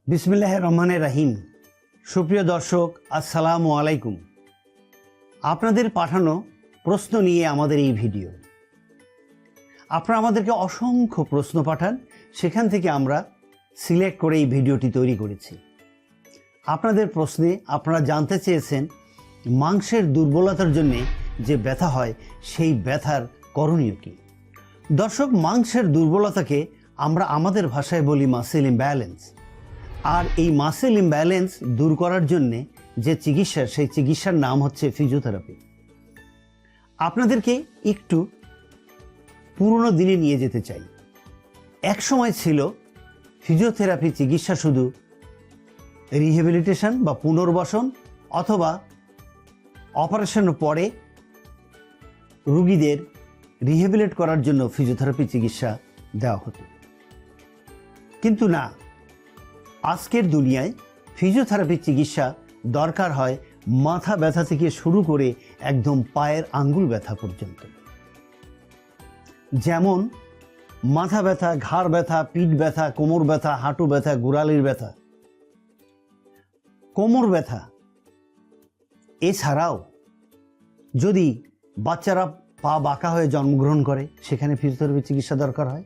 বিসমিল্লাহির রহমানির রহিম। সুপ্রিয় দর্শক, আসসালামু আলাইকুম। আপনাদের পাঠানো প্রশ্ন নিয়ে আমাদের এই ভিডিও। আপনারা আমাদেরকে অসংখ্য প্রশ্ন পাঠান, সেখান থেকে আমরা সিলেক্ট করে এই ভিডিওটি তৈরি করেছি। আপনাদের প্রশ্নে আপনারা জানতে চেয়েছেন মাংসের দুর্বলতার জন্যে যে ব্যথা হয় সেই ব্যথার করণীয় কী। দর্শক, মাংসের দুর্বলতাকে আমরা আমাদের ভাষায় বলি মাসেল ইমব্যালেন্স। আর এই মাসেল ইমব্যালেন্স দূর করার জন্যে যে চিকিৎসা, সেই চিকিৎসার নাম হচ্ছে ফিজিওথেরাপি। আপনাদেরকে একটু পুরনো দিনে নিয়ে যেতে চাই। এক সময় ছিল ফিজিওথেরাপি চিকিৎসা শুধু রিহ্যাবিলিটেশন বা পুনর্বাসন অথবা অপারেশনের পরে রুগীদের রিহ্যাবিলিট করার জন্য ফিজিওথেরাপি চিকিৎসা দেওয়া হতো। কিন্তু না, আজকের দুনিয়ায় ফিজিওথেরাপি চিকিৎসা দরকার হয় মাথা ব্যথা থেকে শুরু করে একদম পায়ের আঙ্গুল ব্যথা পর্যন্ত। যেমন মাথা ব্যথা, ঘাড় ব্যথা, পিঠ ব্যথা, কোমর ব্যথা, হাঁটু ব্যথা, গোড়ালির ব্যথা, কোমর ব্যথা। এছাড়াও যদি বাচ্চারা পা বাঁকা হয়ে জন্মগ্রহণ করে, সেখানে ফিজিওথেরাপি চিকিৎসা দরকার হয়।